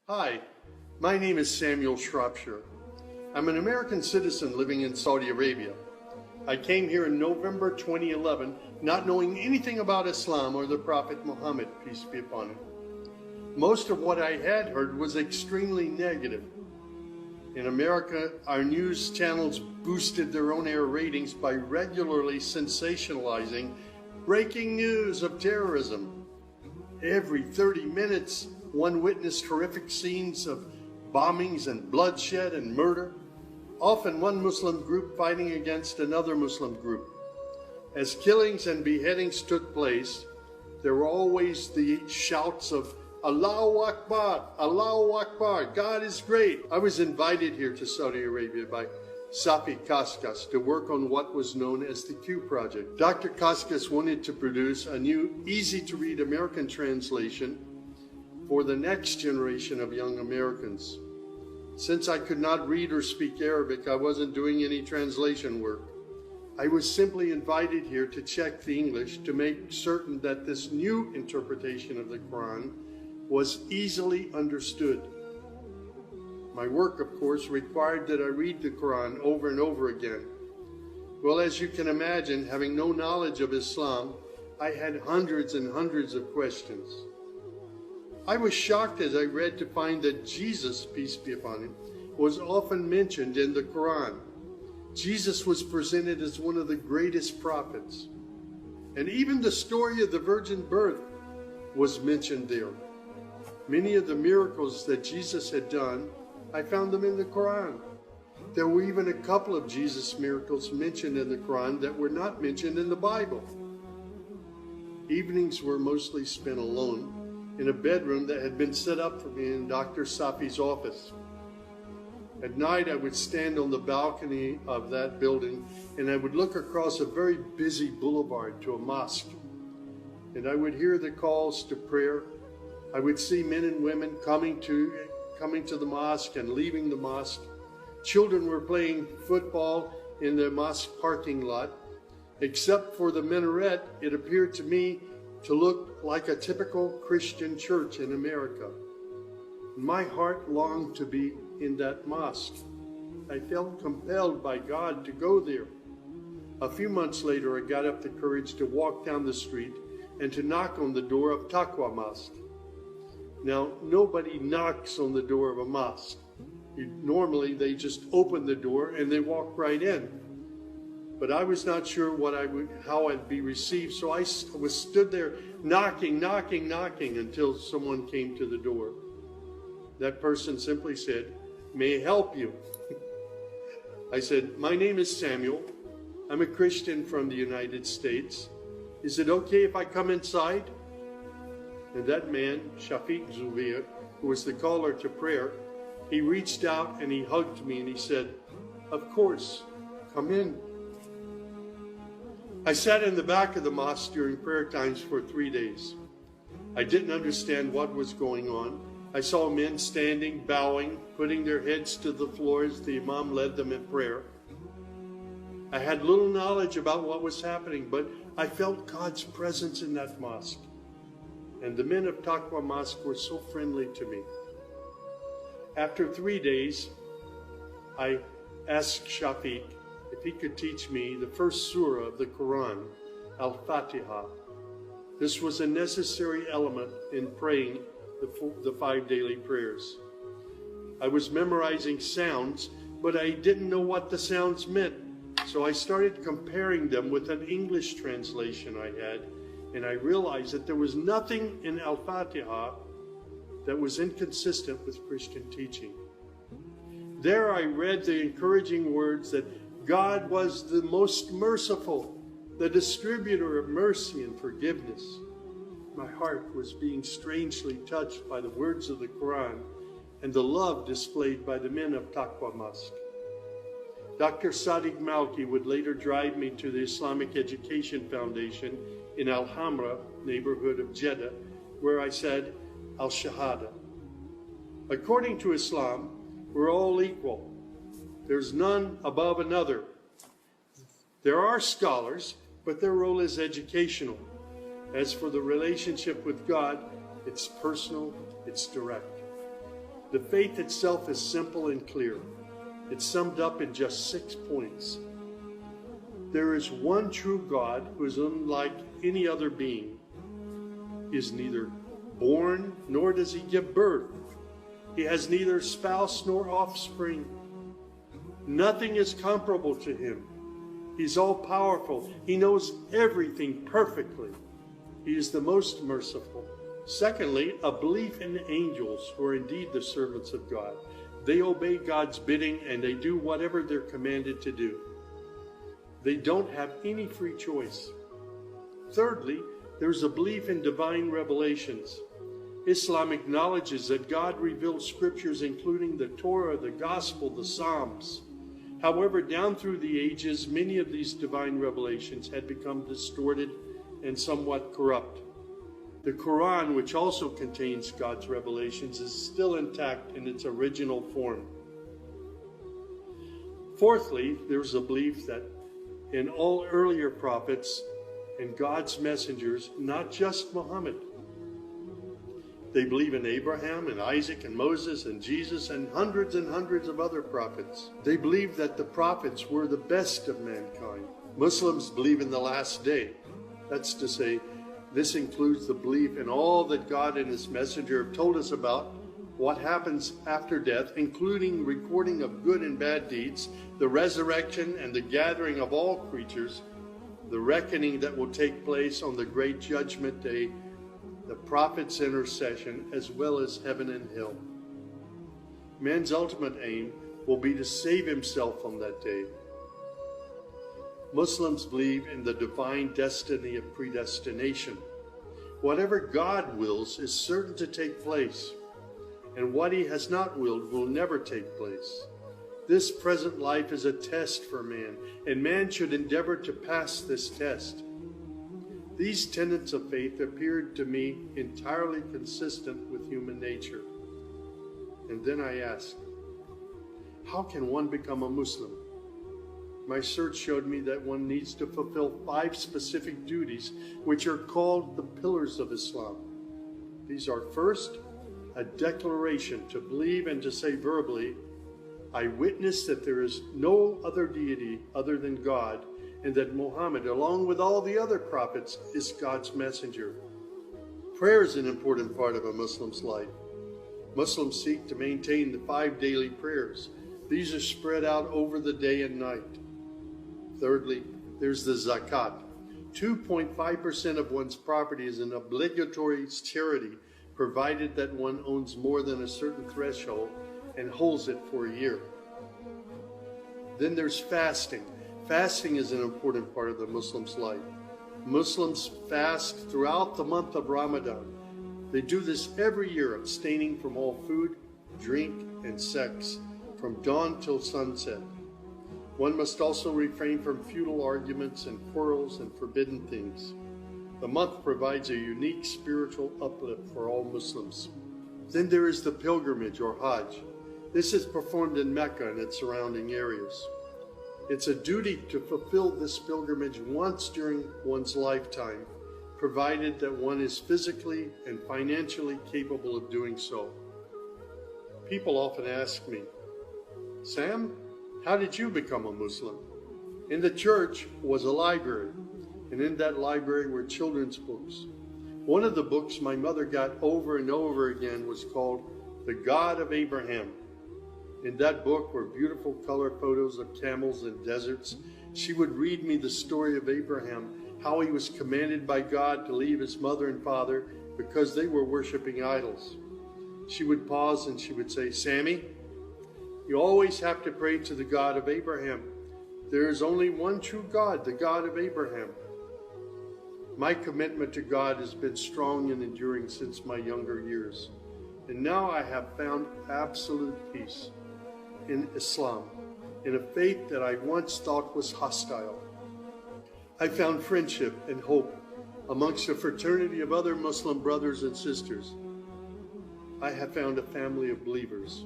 Hi, my name is Samuel Shropshire. I'm an American citizen living in Saudi Arabia. I came here in November 2011, not knowing anything about Islam or the Prophet Muhammad, peace be upon him. Most of what I had heard was extremely negative. In America, our news channels boosted their own-air ratings by regularly sensationalizing breaking news of terrorism. Every 30 minutes, one witnessed horrific scenes of bombings and bloodshed and murder, often one Muslim group fighting against another Muslim group. As killings and beheadings took place, there were always the shouts of Allahu Akbar, Allahu Akbar, God is great. I was invited here to Saudi Arabia by Safi Kaskas to work on what was known as the Q Project. Dr. Kaskas wanted to produce a new, easy-to-read American translation for the next generation of young Americans. Since I could not read or speak Arabic, I wasn't doing any translation work. I was simply invited here to check the English to make certain that this new interpretation of the Quran was easily understood. My work, of course, required that I read the Quran over and over again. Well, as you can imagine, having no knowledge of Islam, I had hundreds and hundreds of questions. I was shocked as I read to find that Jesus, peace be upon him, was often mentioned in the Quran. Jesus was presented as one of the greatest prophets. And even the story of the virgin birth was mentioned there. Many of the miracles that Jesus had done, I found them in the Quran. There were even a couple of Jesus miracles mentioned in the Quran that were not mentioned in the Bible. Evenings were mostly spent alone in a bedroom that had been set up for me in Dr. Safi's office. At night, I would stand on the balcony of that building and I would look across a very busy boulevard to a mosque. And I would hear the calls to prayer. I would see men and women coming to the mosque and leaving the mosque. Children were playing football in the mosque parking lot. Except for the minaret, it appeared to me to look like a typical Christian church in America. My heart longed to be in that mosque. I felt compelled by God to go there. A few months later, I got up the courage to walk down the street and to knock on the door of Taqwa Mosque. Now, nobody knocks on the door of a mosque. Normally, they just open the door and they walk right in. But I was not sure how I'd be received, so I stood there knocking until someone came to the door. That person simply said, "May I help you?" I said, "My name is Samuel. I'm a Christian from the United States. Is it okay if I come inside?" And that man, Shafiq Zubair, who was the caller to prayer, he reached out and he hugged me and he said, "Of course, come in." I sat in the back of the mosque during prayer times for 3 days. I didn't understand what was going on. I saw men standing, bowing, putting their heads to the floor as the Imam led them in prayer. I had little knowledge about what was happening, but I felt God's presence in that mosque. And the men of Taqwa Mosque were so friendly to me. After 3 days, I asked Shafiq if he could teach me the first surah of the Quran, Al-Fatiha. This was a necessary element in praying the 5 daily prayers. I was memorizing sounds, but I didn't know what the sounds meant. So I started comparing them with an English translation I had, and I realized that there was nothing in Al-Fatiha that was inconsistent with Christian teaching. There I read the encouraging words that God was the most merciful, the distributor of mercy and forgiveness. My heart was being strangely touched by the words of the Quran and the love displayed by the men of Taqwa Mosque. Dr. Sadiq Malki would later drive me to the Islamic Education Foundation in Al-Hamra neighborhood of Jeddah, where I said Al-Shahada. According to Islam, we're all equal. There's none above another. There are scholars, but their role is educational. As for the relationship with God, it's personal, it's direct. The faith itself is simple and clear. It's summed up in just 6 points. There is one true God who is unlike any other being. He is neither born nor does he give birth. He has neither spouse nor offspring. Nothing is comparable to him. He's all-powerful. He knows everything perfectly. He is the most merciful. Secondly, a belief in angels who are indeed the servants of God. They obey God's bidding and they do whatever they're commanded to do. They don't have any free choice. Thirdly, there's a belief in divine revelations. Islam acknowledges that God revealed scriptures including the Torah, the Gospel, the Psalms. However, down through the ages, many of these divine revelations had become distorted and somewhat corrupt. The Quran, which also contains God's revelations, is still intact in its original form. Fourthly, there's a belief that in all earlier prophets and God's messengers, not just Muhammad. They believe in Abraham and Isaac and Moses and Jesus and hundreds of other prophets. They believe that the prophets were the best of mankind. Muslims believe in the last day. That's to say, this includes the belief in all that God and his messenger have told us about what happens after death, including recording of good and bad deeds, the resurrection and the gathering of all creatures, the reckoning that will take place on the great judgment day, the prophet's intercession, as well as heaven and hell. Man's ultimate aim will be to save himself on that day. Muslims believe in the divine destiny of predestination. Whatever God wills is certain to take place, and what he has not willed will never take place. This present life is a test for man, and man should endeavor to pass this test. These tenets of faith appeared to me entirely consistent with human nature. And then I asked, how can one become a Muslim? My search showed me that one needs to fulfill 5 specific duties, which are called the pillars of Islam. These are: first, a declaration to believe and to say verbally, I witness that there is no other deity other than God, and that Muhammad, along with all the other prophets, is God's messenger. Prayer is an important part of a Muslim's life. Muslims seek to maintain the 5 daily prayers. These are spread out over the day and night. Thirdly, there's the zakat. 2.5% of one's property is an obligatory charity, provided that one owns more than a certain threshold and holds it for a year. Then there's fasting. Fasting is an important part of the Muslim's life. Muslims fast throughout the month of Ramadan. They do this every year, abstaining from all food, drink, and sex, from dawn till sunset. One must also refrain from futile arguments and quarrels and forbidden things. The month provides a unique spiritual uplift for all Muslims. Then there is the pilgrimage or Hajj. This is performed in Mecca and its surrounding areas. It's a duty to fulfill this pilgrimage once during one's lifetime, provided that one is physically and financially capable of doing so. People often ask me, Sam, how did you become a Muslim? In the church was a library, and in that library were children's books. One of the books my mother got over and over again was called The God of Abraham. In that book were beautiful color photos of camels and deserts. She would read me the story of Abraham, how he was commanded by God to leave his mother and father because they were worshiping idols. She would pause and she would say, Sammy, you always have to pray to the God of Abraham. There is only one true God, the God of Abraham. My commitment to God has been strong and enduring since my younger years. And now I have found absolute peace in Islam, in a faith that I once thought was hostile. I found friendship and hope amongst a fraternity of other Muslim brothers and sisters. I have found a family of believers.